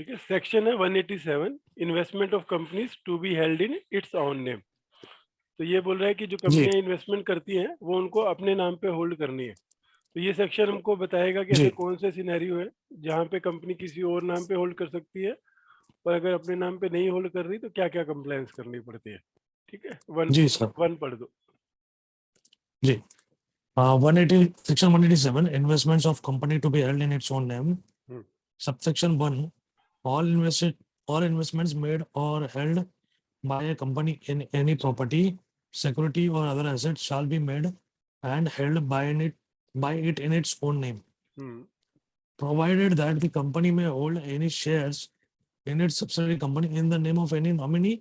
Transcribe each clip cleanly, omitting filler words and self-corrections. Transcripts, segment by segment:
ठीक है। सेक्शन है 187, investment of companies to be held in its own name. तो ये बोल रहा है कि जो जी कंपनियां इन्वेस्टमेंट करती हैं वो उनको अपने नाम पे होल्ड करनी है। तो ये सेक्शन हमको बताएगा कि जी ऐसे कौन से सिनेरियो है जहाँ पे कंपनी किसी और नाम पे होल्ड कर सकती है, और अगर अपने नाम पे नहीं होल्ड कर रही तो क्या क्या कंप्लायंस करनी पड़ती है। ठीक है, वन जी सर वन पढ़ दो। जी 180 section 187 investments of company to be held in its own name. Hmm, Subsection 1 all investments made or held by a company in any property, security or other assets shall be made and held by it in its own name, hmm, provided that the company may hold any shares in its subsidiary company in the name of any nominee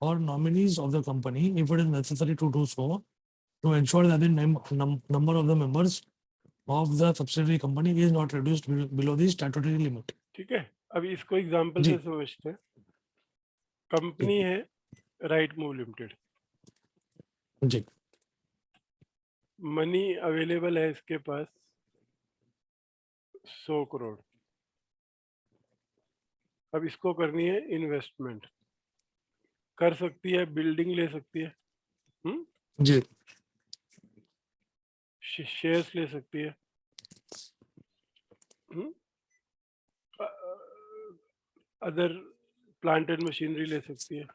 or nominees of the company if it is necessary to do so to ensure that the number of the members of the subsidiary company is not reduced below the statutory limit. ठीक है। अब इसको example से जी समझते हैं। जी company है right move limited, जी money available है इसके पास 100 करोड़। अब इसको करनी है इन्वेस्टमेंट, कर सकती है, बिल्डिंग ले सकती है, जी शेयर्स ले सकती है, अदर प्लांट एंड मशीनरी ले सकती है,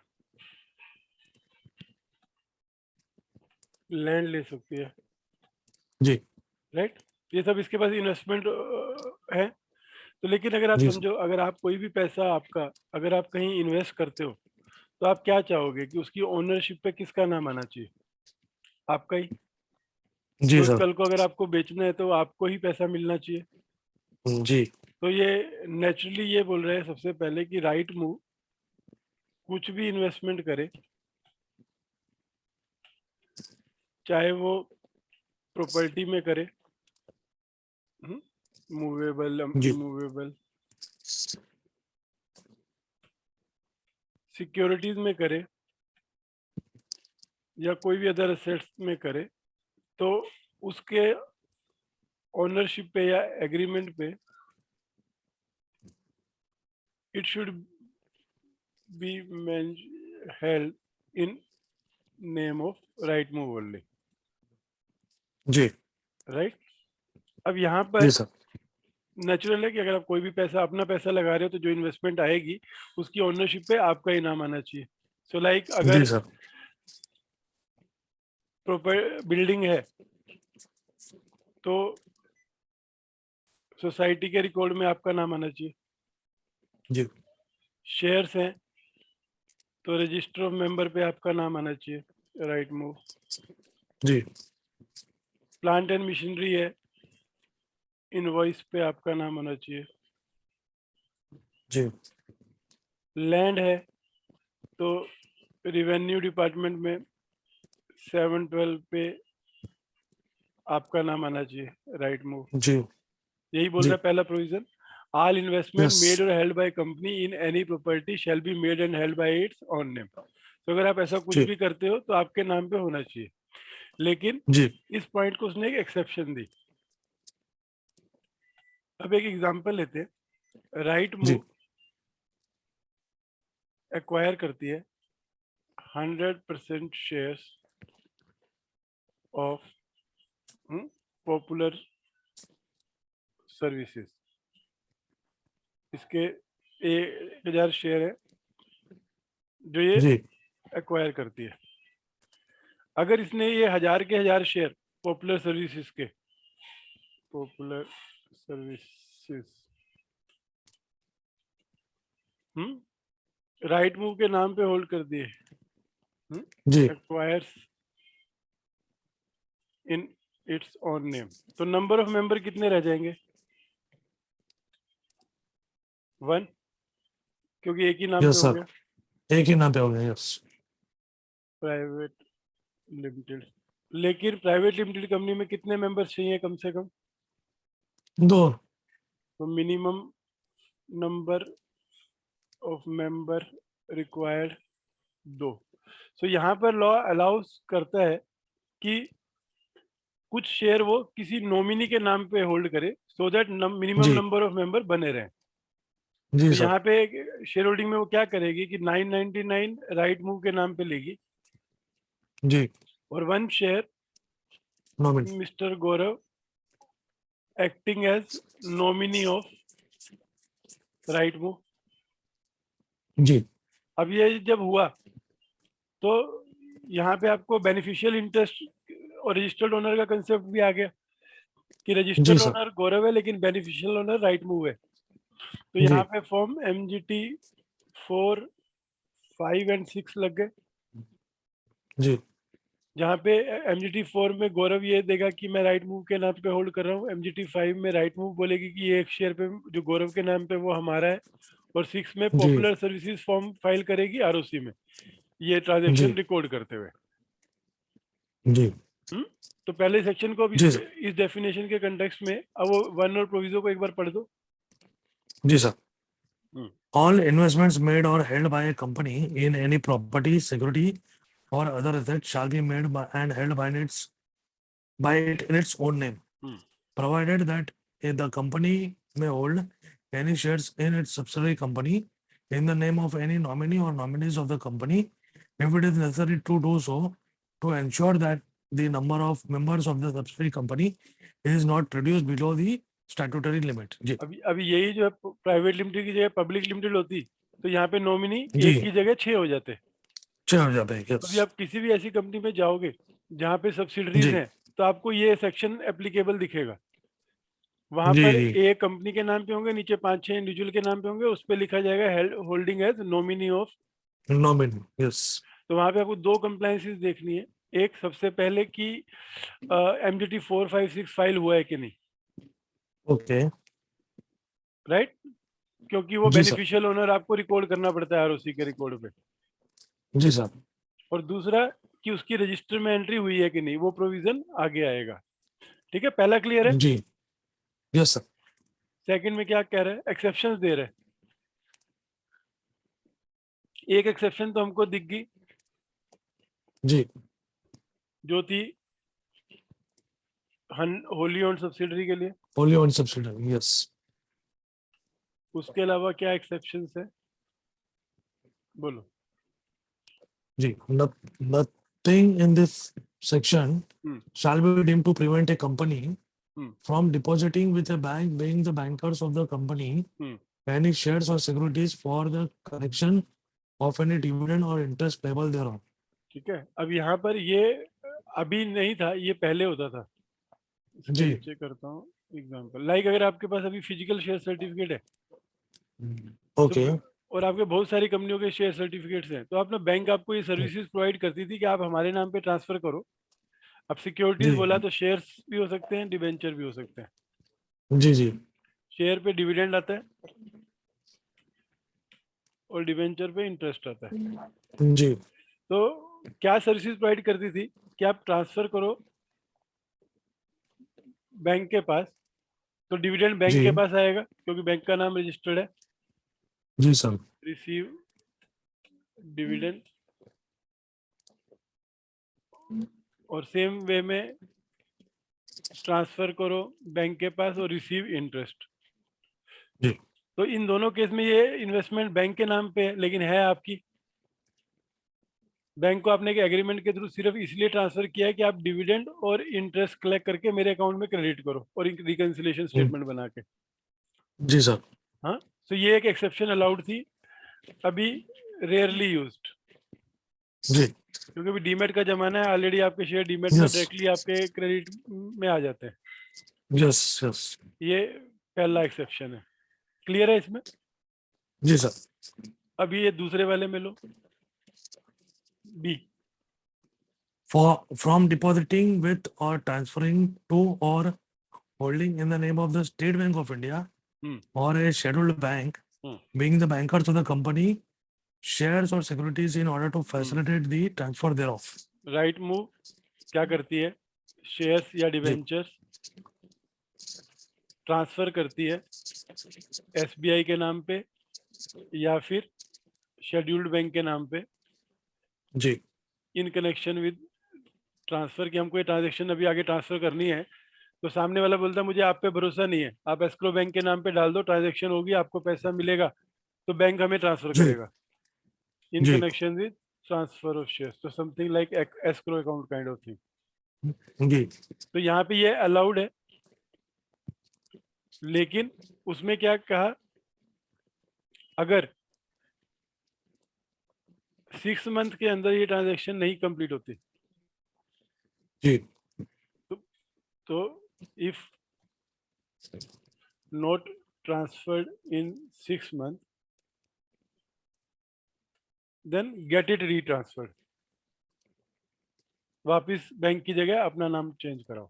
लैंड ले सकती है, जी राइट। ये सब इसके पास इन्वेस्टमेंट है। तो लेकिन अगर आप जी समझो, अगर आप कोई भी पैसा आपका अगर आप कहीं इन्वेस्ट करते हो तो आप क्या चाहोगे कि उसकी ओनरशिप पे किसका नाम आना चाहिए? आपका ही। जी तो सर कल को अगर आपको बेचना है तो आपको ही पैसा मिलना चाहिए। जी तो ये नेचुरली ये बोल रहे हैं सबसे पहले कि राइट मूव कुछ भी इन्वेस्टमेंट करे, चाहे वो प्रॉपर्टी में करे, मूवेबल जी इमूवेबल, सिक्योरिटीज में करे, या कोई भी अदर एसेट्स में करे, तो उसके ओनरशिप पे या एग्रीमेंट पे it should be held in name of right move only, जी राइट। अब यहाँ जी पर सर नेचुरल है कि अगर आप कोई भी पैसा, अपना पैसा लगा रहे हो, तो जो इन्वेस्टमेंट आएगी उसकी ओनरशिप पे आपका ही नाम आना चाहिए। सो लाइक जी अगर सर प्रॉपर बिल्डिंग है तो सोसाइटी के रिकॉर्ड में आपका नाम आना चाहिए। जी शेयर्स हैं तो रजिस्टर ऑफ मेंबर पे आपका नाम आना चाहिए, राइट मूव। जी प्लांट एंड मशीनरी है, इनवॉइस पे आपका नाम आना चाहिए। जी लैंड है तो रिवेन्यू डिपार्टमेंट में 712 पे आपका नाम आना चाहिए, राइट मूव। जी यही बोल जी रहा है पहला provision, all investment yes made और held by company in any property shall be made and held by its own name. तो अगर आप ऐसा कुछ जी भी करते हो तो आपके नाम पे होना चाहिए। लेकिन जी इस पॉइंट को उसने एक एक्सेप्शन दी। अब एक एग्जांपल लेते हैं। राइट जी मूव एक्वायर करती है 100% शेयर्स ऑफ पॉपुलर सर्विसेज। इसके 1000 शेयर है जो ये जी एक्वायर करती है। अगर इसने ये 1000 के 1000 शेयर पॉपुलर सर्विसेज के, पॉपुलर सर्विसेज राइट मूव के नाम पे होल्ड कर दिए, जी acquires in its own name, तो नंबर ऑफ मेंबर कितने रह जाएंगे? 1, क्योंकि एक ही नाम पे यस हो सर गया, एक ही नाम पे हो गया यस प्राइवेट लिमिटेड। लेकिन प्राइवेट लिमिटेड कंपनी में कितने मेंबर्स चाहिए कम से कम? दो तो minimum number of member required 2। सो यहाँ पर लॉ अलाउस करता है कि कुछ शेयर वो किसी नॉमिनी के नाम पे होल्ड करे, सो दैट मिनिमम जी नंबर ऑफ मेंबर बने रहे। जी तो सर, यहाँ पे शेयर होल्डिंग में वो क्या करेगी कि 999 राइट मूव के नाम पे लेगी जी, और 1 share nominee, mister Gaurav acting as nominee of right move. जी, अब ये जब हुआ तो यहाँ पे आपको बेनिफिशियल इंटरेस्ट और रजिस्टर्ड ओनर का कंसेप्ट भी आ गया कि जी रजिस्टर्ड सर, ओनर गौरव है लेकिन बेनिफिशियल ओनर राइट मूव है। तो यहाँ जी, पे फॉर्म MGT 4, 5 एंड 6 लग गए, जी, जहाँ पे MGT 4 में गौरव ये देगा कि मैं राइट मूव के नाम पे होल्ड कर रहा हूँ, MGT 5 में राइट मूव बोलेगी कि ये एक शेयर पे जो गौरव के नाम पे वो हमारा है, और 6 में जी, पॉपुलर सर्विसेज फॉर्म फाइल करेगी ROC में ये ट्रांजेक्शन जी, रिकॉर्ड करते हुए। जी, हम्म? तो पहले सेक्शन को अब जी सर, इस डेफिनेशन के कंटेक्स्ट में अब वो वन और प्रोविजो को एक बार पढ़ दो। जी sir. Hmm, All investments made or held by a company in any property, security, or other asset shall be made by and held by it in its own name, hmm, provided that the company may hold any shares in its subsidiary company in the name of any nominee or nominees of the company, if it is necessary to do so, to ensure that the number of members of the subsidiary company is not reduced below the statutory limit. जी, अभी यही जो है private limited की जगह public limited होती तो यहाँ पे नॉमिनी जी, एक की जगह 6 हो जाते। छह हो जाते हैं, अभी यस, आप किसी भी ऐसी कंपनी में जाओगे जहाँ पे सब्सिडरीज जी, हैं तो आपको ये सेक्शन एप्लीकेबल दिखेगा। वहां जी, पर जी, एक कंपनी के नाम पे होंगे, नीचे 5-6 इंडिविजुअल के नाम पे होंगे, उस पर लिखा जाएगा holding as nominee of. nominee, yes, तो वहां पे आपको दो कंप्लायंसेस देखनी है। एक सबसे पहले कि MGT 456 फाइल हुआ है कि नहीं, okay, राइट, क्योंकि वो जी सर, बेनिफिशियल ओनर आपको रिकॉर्ड करना पड़ता है ROC के रिकॉर्ड पे। जी सर, और दूसरा कि उसकी रजिस्टर में एंट्री हुई है कि नहीं, वो प्रोविजन आगे आएगा। ठीक है, पहला क्लियर है। जी, यस सर, सेकंड में क्या कह रहा है, एक्सेप्शंस दे रहा है। एक एक्सेप्शन तो हमको दिख गई जी, जो थी होली ओन्ड सब्सिडरी के लिए। wholly owned subsidiary, yes, उसके अलावा क्या एक्सेप्शंस है, बोलो। जी, nothing in this section hmm, shall be deemed to prevent a company hmm, from depositing with a bank being the bankers of the company hmm, any shares or securities for the collection of any dividend or interest payable thereon. ठीक है। अब यहाँ पर ये अभी नहीं था, ये पहले होता था। इसके जी, नीचे करता हूँ एग्जांपल, लाइक अगर आपके पास अभी फिजिकल शेयर सर्टिफिकेट है तो okay, और आपके बहुत सारी कंपनियों के शेयर सर्टिफिकेट्स हैं, तो आप ना बैंक आपको ये सर्विसेज प्रोवाइड करती थी कि आप हमारे नाम पे ट्रांसफर करो। अब सिक्योरिटीज जी, बोला तो शेयर्स भी हो सकते हैं, डिबेंचर भी हो सकते हैं। जी, जी, शेयर पे डिविडेंड आता है और डिबेंचर पे इंटरेस्ट आता है। जी, तो क्या सर्विसेज प्रोवाइड करती थी कि आप ट्रांसफर करो बैंक के पास, तो डिविडेंड बैंक के जी, पास आएगा क्योंकि बैंक का नाम रजिस्टर्ड है। जी सर, रिसीव डिविडेंड, और सेम वे में ट्रांसफर करो बैंक के पास और रिसीव इंटरेस्ट। जी, तो इन दोनों केस में ये इन्वेस्टमेंट बैंक के नाम पे है लेकिन है आपकी। बैंक को आपने एक एग्रीमेंट के थ्रू सिर्फ इसलिए ट्रांसफर किया है कि आप डिविडेंड और इंटरेस्ट कलेक्ट करके मेरे अकाउंट में क्रेडिट करो और रिकंसिलिएशन स्टेटमेंट बना के। जी सर, हाँ, तो ये एक एक्सेप्शन अलाउड थी, अभी रेयरली यूज्ड, जी, क्योंकि अभी डीमेट का जमाना है, ऑलरेडी आपके शेयर डीमेट में यस, डायरेक्टली आपके क्रेडिट में आ जाते हैं। यस, यस, ये पहला एक्सेप्शन है, क्लियर है इसमें। जी सर, अभी ये दूसरे वाले में लो, B. for from depositing with or transferring to or holding in the name of the State Bank of India hmm, or a scheduled bank, hmm, being the bankers of the company, shares or securities in order to hmm. facilitate the transfer thereof. Right move क्या करती है, shares या जी, debentures transfer करती है SBI के नाम पे या फिर शेड्यूल्ड बैंक के नाम पे, जी, इन कनेक्शन विद ट्रांसफर की हमको ये ट्रांजेक्शन अभी आगे ट्रांसफर करनी है। तो सामने वाला बोलता है मुझे आप पे भरोसा नहीं है, आप एस्क्रो बैंक के नाम पे डाल दो, ट्रांजैक्शन होगी, आपको पैसा मिलेगा, तो बैंक हमें ट्रांसफर जी करेगा इन जी connection with transfer of shares, तो something like escrow account kind of thing. जी तो यहाँ पे ये अलाउड है, लेकिन उसमें क्या कहा, अगर 6 मंथ के अंदर ये ट्रांजैक्शन नहीं कंप्लीट होती, जी तो if not transferred in 6 month then get it retransferred, वापिस बैंक की जगह अपना नाम चेंज कराओ।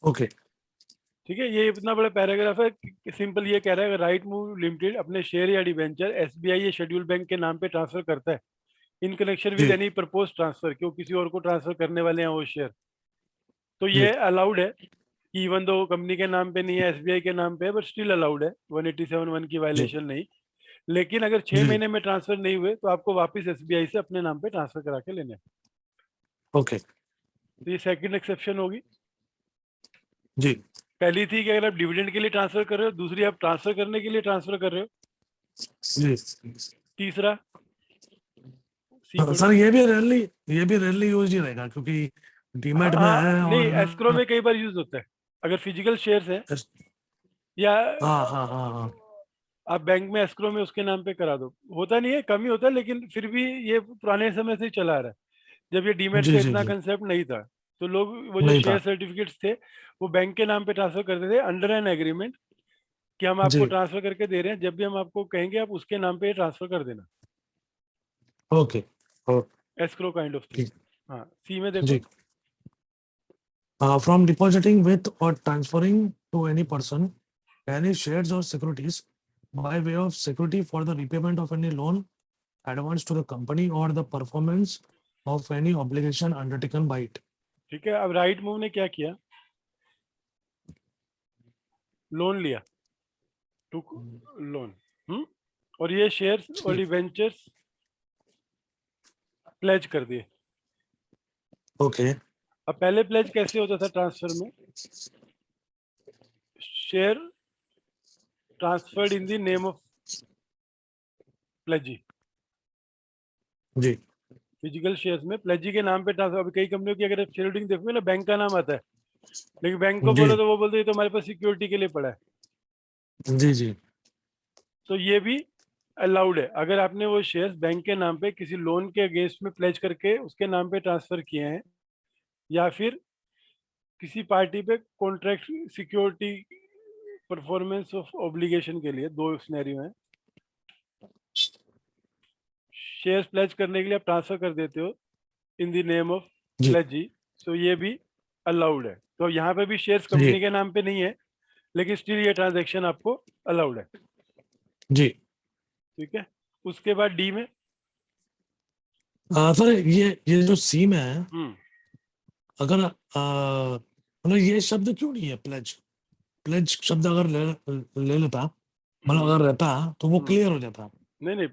ओके ठीक है, ये इतना बड़ा पैराग्राफ है, सिंपल ये कह रहा है राइट मूव लिमिटेड अपने शेयर या डिवेंचर एसबीआई या शेड्यूल बैंक के नाम पे ट्रांसफर करता है इन कनेक्शन विद जी एनी प्रपोज ट्रांसफर, क्यों किसी और को ट्रांसफर करने वाले हैं वो शेयर, तो जी ये अलाउड है कि इवन दो कंपनी के नाम पे नहीं है, एसबीआई के नाम पे है, बट स्टिल अलाउड है, 187(1) की जी वायलेशन नहीं। लेकिन अगर 6 जी महीने में ट्रांसफर नहीं हुए तो आपको वापस एसबीआई से अपने नाम पे ट्रांसफर करा के लेने हैं। ओके तो ये सेकंड एक्सेप्शन होगी। जी पहली थी कि अगर आप डिविडेंड के लिए ट्रांसफर कर रहे हो, दूसरी आप ट्रांसफर करने के लिए ट्रांसफर कर रहे हो, जी तीसरा सी हाँ, पढ़ो। सर ये भी रेयरली यूज ही रहेगा क्योंकि हाँ डीमैट में हाँ, है नहीं और एस्क्रो में कई बार यूज होता है, अगर फिजिकल शेयर्स है या हाँ हाँ हाँ हाँ आप बैंक में एस्क्रो में उसके नाम पे करा दो, होता नहीं है, कम ही होता है, लेकिन फिर भी ये पुराने समय से ही चला आ रहा है। जब ये डीमेट जी का जी इतना जी कंसेप्ट नहीं था, तो लोग वो जो नहीं शेयर था सर्टिफिकेट्स थे वो बैंक के नाम पे ट्रांसफर करते थे अंडर एन एग्रीमेंट कि हम आपको जी ट्रांसफर करके दे रहे हैं, जब भी हम आपको कहेंगे आप उसके नाम पे ट्रांसफर कर देना, okay escrow kind of thing. Okay हाँ, सी में देखो। जी from depositing with or transferring to any person any shares or securities by way of security for the repayment of any loan advance to the company or the performance of any obligation undertaken by it. ठीक है, अब right move ने क्या किया, loan लिया, टुक loan, और ये shares और जी डिवेंचर्स प्लेज कर दिए। ओके अब पहले प्लेज कैसे होता था ट्रांसफर में, share transferred in the name of pledgee, जी फिजिकल शेयर्स में प्लेजी के नाम पे ट्रांसफर। अभी कई कंपनियों की अगर आप शेयर होल्डिंग देखोगे ना, बैंक का नाम आता है, लेकिन बैंक को जी बोलो तो वो बोलते हैं तो हमारे पास सिक्योरिटी के लिए पड़ा है। जी जी तो ये भी अलाउड है, अगर आपने वो शेयर्स बैंक के नाम पे किसी लोन के अगेंस्ट में प्लेज करके उसके नाम पे ट्रांसफर किए हैं, या फिर किसी पार्टी पे contract security performance of obligation के लिए, दो सिनेरियो हैं। शेयर्स प्लेज करने के लिए आप ट्रांसफर कर देते हो इन द नेम ऑफ जी प्लेजी, तो ये भी अलाउड है। तो यहाँ पे भी शेयर्स जी कंपनी के नाम पे नहीं है, लेकिन स्टिल ये ट्रांजैक्शन आपको अलाउड है। जी ठीक है, उसके बाद डी में सर ये जो सी में है हम्म अगर मतलब ये शब्द क्यों नहीं है प्लेज प्लेज शब्द अगर ले लेता मतलब हम्म अगर रहता तो वो हम्म क्लियर हो जाता नहीं नहीं,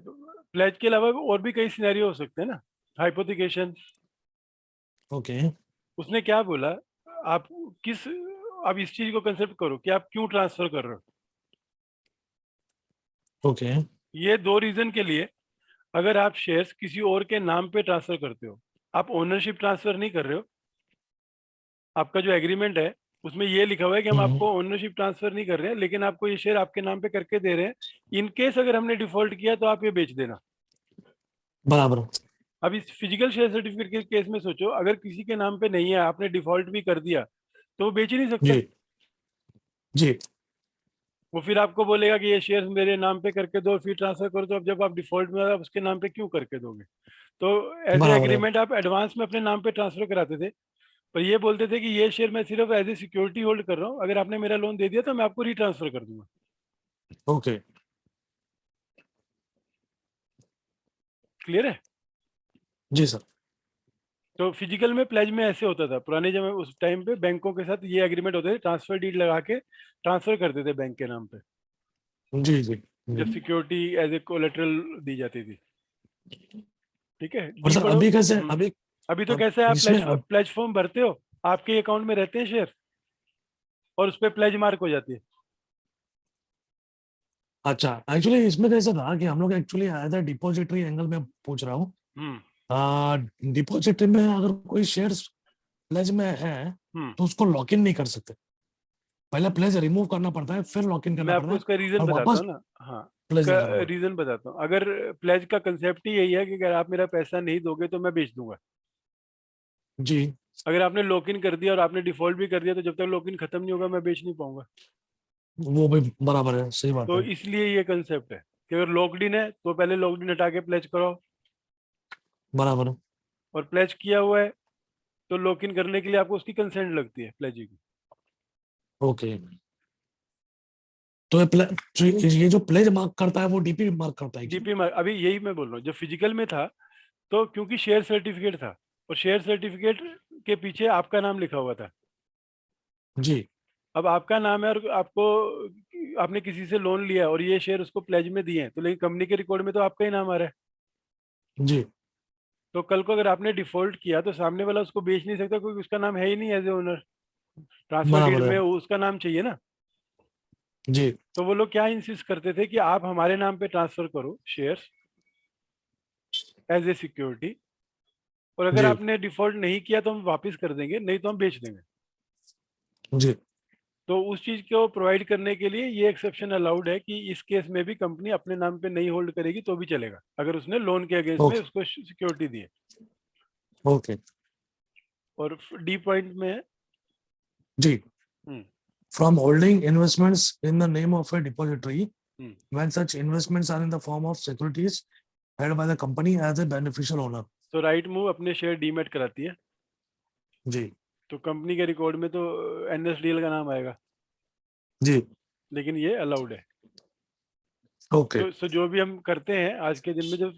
प्लेज के अलावा और भी कई सिनेरियो हो सकते हैं ना, हाइपोथिकेशन। ओके उसने क्या बोला, आप किस, आप इस चीज को कंसेप्ट करो कि आप क्यों ट्रांसफर कर रहे हो। ओके ये दो रीजन के लिए, अगर आप शेयर्स किसी और के नाम पे ट्रांसफर करते हो, आप ओनरशिप ट्रांसफर नहीं कर रहे हो, आपका जो एग्रीमेंट है उसमें ये लिखा हुआ है कि हम हम्म आपको ओनरशिप ट्रांसफर नहीं कर रहे हैं, लेकिन आपको ये शेयर आपके नाम पे करके दे रहे हैं, इन केस अगर हमने डिफॉल्ट किया तो आप ये बेच देना। बराबर अब इस फिजिकल शेयर सर्टिफिकेट के केस में सोचो, अगर किसी के नाम पे नहीं है, आपने डिफॉल्ट भी कर दिया, तो वो बेच ही नहीं सकता। जी जी वो फिर आपको बोलेगा कि ये शेयर मेरे नाम पे करके दो, फिर ट्रांसफर करो, तो अब जब आप डिफॉल्ट में आप उसके नाम पे क्यों करके दोगे। तो एज ए बराबर है एग्रीमेंट आप एडवांस में अपने नाम पे ट्रांसफर कराते थे, पर ये बोलते थे कि ये शेयर मैं सिर्फ एज ए सिक्योरिटी होल्ड कर रहा हूँ, अगर आपने मेरा लोन दे दिया तो मैं आपको रिट्रांसफर कर दूंगा। ओके क्लियर है। जी सर तो फिजिकल में प्लेज में ऐसे होता था पुराने जब उस टाइम पे बैंकों के साथ ये एग्रीमेंट होते थे, ट्रांसफर डीड लगा के ट्रांसफर करते थे बैंक के नाम पे, जी जी जब जी। सिक्योरिटी एज ए कोलेटरल दी जाती थी। ठीक है, और डी सर पढ़ो। अभी कैसे अभी अभी तो कैसे है, आप इसमें प्लेज फॉर्म भरते हो, आपके अकाउंट में रहते हैं शेयर, और उस पर प्लेज मार्क हो जाती है। अच्छा, एक्चुअली इसमें कैसा था कि हम लोग actually as a depository angle में पूछ रहा हूँ। डिपॉजिटरी में अगर कोई शेयर्स प्लेज में है तो उसको लॉक इन नहीं कर सकते, पहले प्लेज रिमूव करना पड़ता है, फिर लॉक इन करना मैं पड़ता आपको है इसका रीजन और बताता वापस हूँ ना। हाँ, प्लेज इसका लेना पड़ता रीजन बताता हूँ। अगर प्लेज का कंसेप्ट ही यही है कि अगर आप मेरा पैसा नहीं दोगे तो मैं बेच दूंगा। है। जी, अगर आपने लॉक इन कर दिया और आपने डिफॉल्ट भी कर दिया तो जब तक लॉक इन खत्म नहीं होगा मैं बेच नहीं पाऊंगा। वो भी बराबर है, सही बात तो है। इसलिए ये कंसेप्ट है कि अगर लॉक्ड इन है तो पहले लॉक्ड इन हटा के प्लेज कराओ, बराबर है। और प्लेज किया हुआ है तो लॉक इन करने के लिए आपको उसकी कंसेंट लगती है, प्लेज की। ओके, तो ये जो प्लेज मार्क करता है वो डीपी मार्क करता है क्या? डीपी मार्क, अभी यही मैं बोल रहा हूँ, जब फिजिकल में था तो क्योंकि शेयर सर्टिफिकेट था और शेयर सर्टिफिकेट के पीछे आपका नाम लिखा हुआ था। जी, अब आपका नाम है और आपको, आपने किसी से लोन लिया और ये शेयर उसको प्लेज में दिए हैं, तो लेकिन कंपनी के रिकॉर्ड में तो आपका ही नाम आ रहा है। जी, तो कल को अगर आपने डिफॉल्ट किया तो सामने वाला उसको बेच नहीं सकता क्योंकि उसका नाम है ही नहीं as a owner. Transfer deed बराबर है। में उसका नाम चाहिए ना। जी, तो वो लोग क्या इंसिस्ट करते थे कि आप हमारे नाम पे ट्रांसफर करो शेयर्स एज ए सिक्योरिटी, और अगर जी, आपने डिफॉल्ट नहीं किया तो हम वापस कर देंगे, नहीं तो हम बेच देंगे। जी, तो उस चीज को प्रोवाइड करने के लिए ये एक्सेप्शन अलाउड है कि इस केस में भी कंपनी अपने नाम पे नहीं होल्ड करेगी तो भी चलेगा, अगर उसने लोन के अगेंस्ट में ओके, उसको सिक्योरिटी दी है। ओके, और डी पॉइंट में है। जी, हम्म, from holding investments in the name of a depository hmm. when such investments are in the form of securities held by the company as a beneficial owner। तो right move अपने share demat कराती है, जी, तो company के record में तो NSDL का नाम आएगा, जी, लेकिन ये अलाउड है। ओके, तो जो भी हम करते हैं आज के दिन में, जब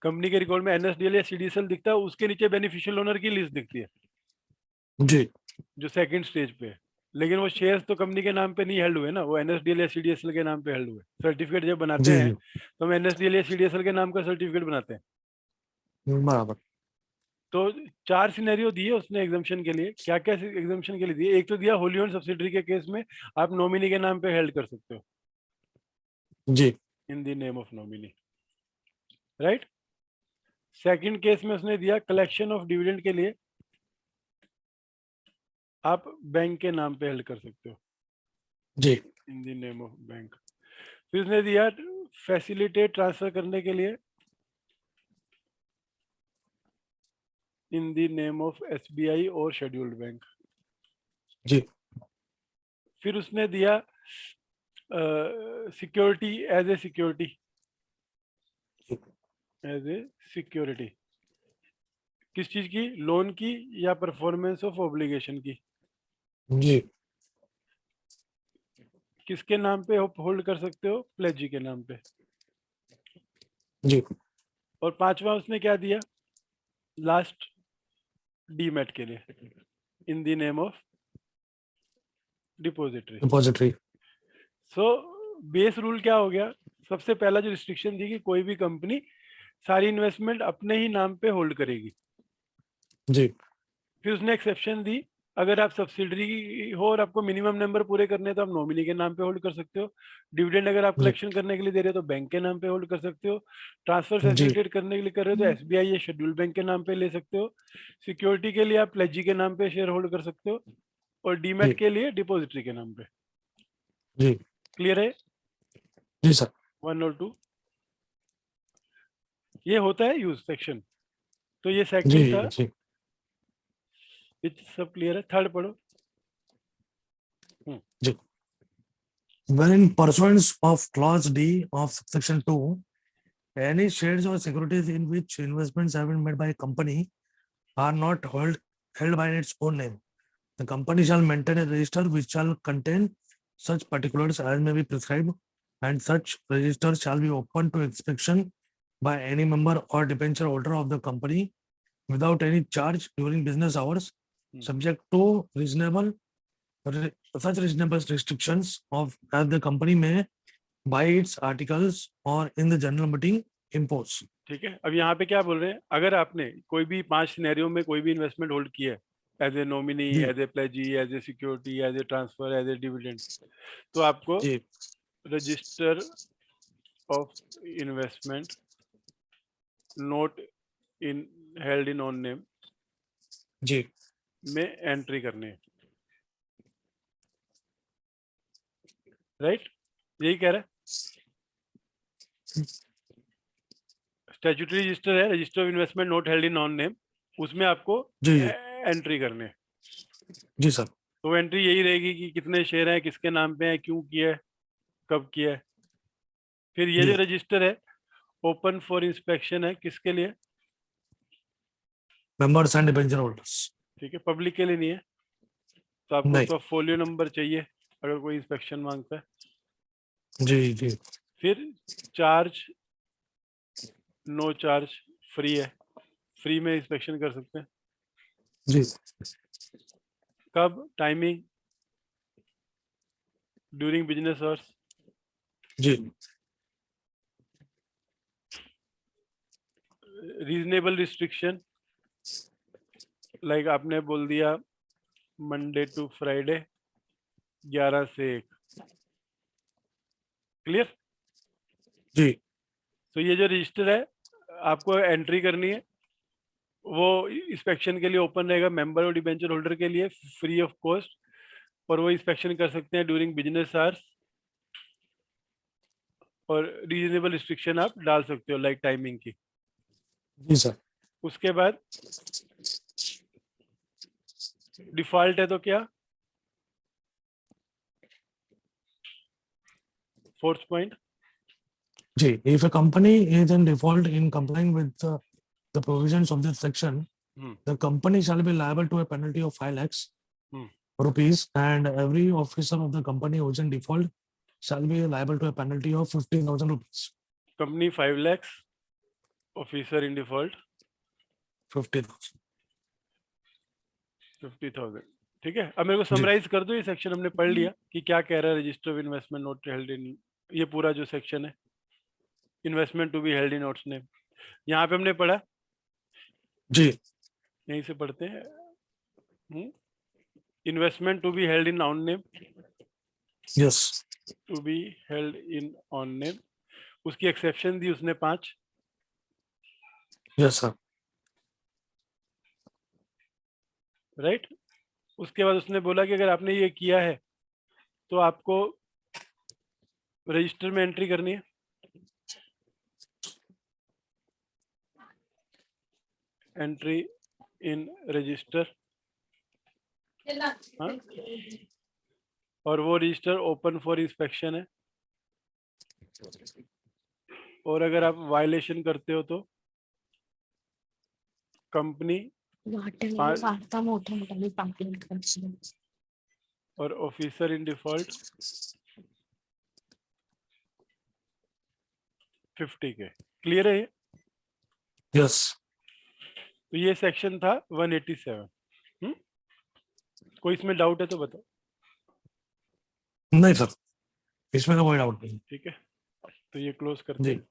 कंपनी के रिकॉर्ड में एनएसडीएल या सीडीएसएल दिखता है उसके नीचे बेनिफिशियल ओनर की लिस्ट दिखती है, जी, जो सेकंड स्टेज पे है। लेकिन वो शेयर्स तो कंपनी के नाम पे नहीं हेल्ड हुए ना, वो एनएसडीएल या सीडीएसएल के नाम पे हेल्ड हुए। सर्टिफिकेट जब बनाते जी, हैं जी, तो हम एनएसडीएल या सीडीएसएल के नाम का सर्टिफिकेट बनाते हैं। बराबर। तो 4 सिनेरियो दिए उसने एग्जाम्पशन के लिए। क्या क्या एग्जाम्पशन के लिए दिए? एक तो दिया होली ओन्ड सब्सिडरी के केस में आप नॉमिनी के नाम पे हेल्ड कर सकते हो, जी, in the name of nominee, right. Second case में उसने दिया कलेक्शन ऑफ डिविडेंड के लिए आप बैंक के नाम पे हेल्ड कर सकते हो, जी, in the name of bank. फिर उसने दिया फैसिलिटेट ट्रांसफर करने के लिए in the name of SBI और शेड्यूल्ड बैंक। जी, फिर उसने दिया security as a security, as a security किस चीज की? लोन की या परफॉर्मेंस ऑफ ऑब्लिगेशन की। जी, किसके नाम पे होल्ड कर सकते हो? प्लेजी के नाम पे। जी, और पांचवा उसने क्या दिया लास्ट? डीमेट के लिए in the name of depository. Depository. So base rule क्या हो गया? सबसे पहला जो रिस्ट्रिक्शन थी कि कोई भी कंपनी सारी इन्वेस्टमेंट अपने ही नाम पे होल्ड करेगी। जी, फिर उसने एक्सेप्शन दी, अगर आप सब्सिडरी हो और आपको मिनिमम नंबर पूरे करने हैं तो आप नॉमिनी के नाम पे होल्ड कर सकते हो। डिविडेंड अगर आप जी, कलेक्शन करने के लिए दे रहे हो तो बैंक के नाम पे होल्ड कर सकते हो। ट्रांसफर जी, फैसिलिटेट करने के लिए कर रहे हो तो एसबीआई या शेड्यूल बैंक के नाम पे ले सकते हो। सिक्योरिटी के लिए आप प्लेजी के नाम पे शेयर होल्ड कर सकते हो, और डीमेट जी, के लिए डिपॉजिटरी के नाम पे। जी, क्लियर है? जी सर। 1 और 2 ये होता है यूज सेक्शन। तो ये जी, सेकंड था, जी, ये सब क्लियर है। थर्ड पढ़ो। जी। Wherein pursuance of Clause D of Section 2, any shares or securities in which investments have been made by a company are not held by its own name, the company shall maintain a register which shall contain such particulars as may be prescribed, and such register shall be open to inspection by any member or debenture holder of the company without any charge during business hours, subject to such reasonable restrictions of as the company may by its articles or in the general meeting impose। ठीक है। अब यहाँ पे क्या बोल रहे हैं? अगर आपने कोई भी 5 सिनेरियो में कोई भी इन्वेस्टमेंट होल्ड किया है, एज ए नॉमिनी, जी। As a pledgee, as a security, as a transfer, as a dividend, तो आपको जी register of investment not in held in on name जी में एंट्री करनी है, राइट? यही कह रहा है। स्टैट्यूटरी रजिस्टर है, register of investment not held in on name, उसमें आपको जी एंट्री करनी है। जी सर। तो एंट्री यही रहेगी कि कितने शेयर हैं, किसके नाम पे हैं, क्यों किया है, कब किया है। फिर ये जी जो रजिस्टर है ओपन फॉर इंस्पेक्शन है, किसके लिए? Members and debenture holders. ठीक है, पब्लिक के लिए नहीं है। तो आपको नहीं। उसका फोलियो नंबर चाहिए अगर कोई इंस्पेक्शन मांगता है। जी जी फिर चार्ज, नो चार्ज, फ्री है, फ्री में इंस्पेक्शन कर सकते हैं। जी कब? Timing during business hours. जी रीजनेबल रिस्ट्रिक्शन, लाइक आपने बोल दिया मंडे टू फ्राइडे 11 से 1। क्लियर? जी तो ये जो रजिस्टर है आपको एंट्री करनी है, वो इंस्पेक्शन के लिए ओपन रहेगा मेंबर और डिबेंचर होल्डर के लिए फ्री ऑफ कॉस्ट, और वो इंस्पेक्शन कर सकते हैं ड्यूरिंग बिजनेस आवर्स, और रीजनेबल रिस्ट्रिक्शन आप डाल सकते हो लाइक टाइमिंग की। जी सर। उसके बाद डिफॉल्ट है तो क्या? Fourth point. जी, if a company is in default in complying with the provisions of this section, the company shall be liable to a penalty of 5 lakhs Hmm. rupees, and every officer of the company who is in default shall be liable to a penalty of 15,000 rupees. Company 5 lakhs, officer in default 50,000. 50,000। ठीक है, अब मेरे को जी summarise कर दो, ये section हमने पढ़ लिया कि क्या कह रहा है register of investment not held in, ये पूरा जो सेक्शन है investment to be held in notes name, यहाँ पे हमने पढ़ा, जी यहीं से पढ़ते हैं। Investment to be held in on name, yes to be held in on name, उसकी एक्सेप्शन दी उसने 5, यस सर। राइट? उसके बाद उसने बोला कि अगर आपने ये किया है तो आपको रजिस्टर में एंट्री करनी है, एंट्री इन रजिस्टर, और वो रजिस्टर ओपन फॉर इंस्पेक्शन है, और अगर आप वायलेशन करते हो तो कंपनी और ऑफिसर इन डिफॉल्ट 50 के। क्लियर है ये? यस। तो ये सेक्शन था 187। कोई इसमें डाउट है तो बताओ। नहीं सर, इसमें तो कोई डाउट नहीं। ठीक है, तो ये क्लोज करते जी हैं।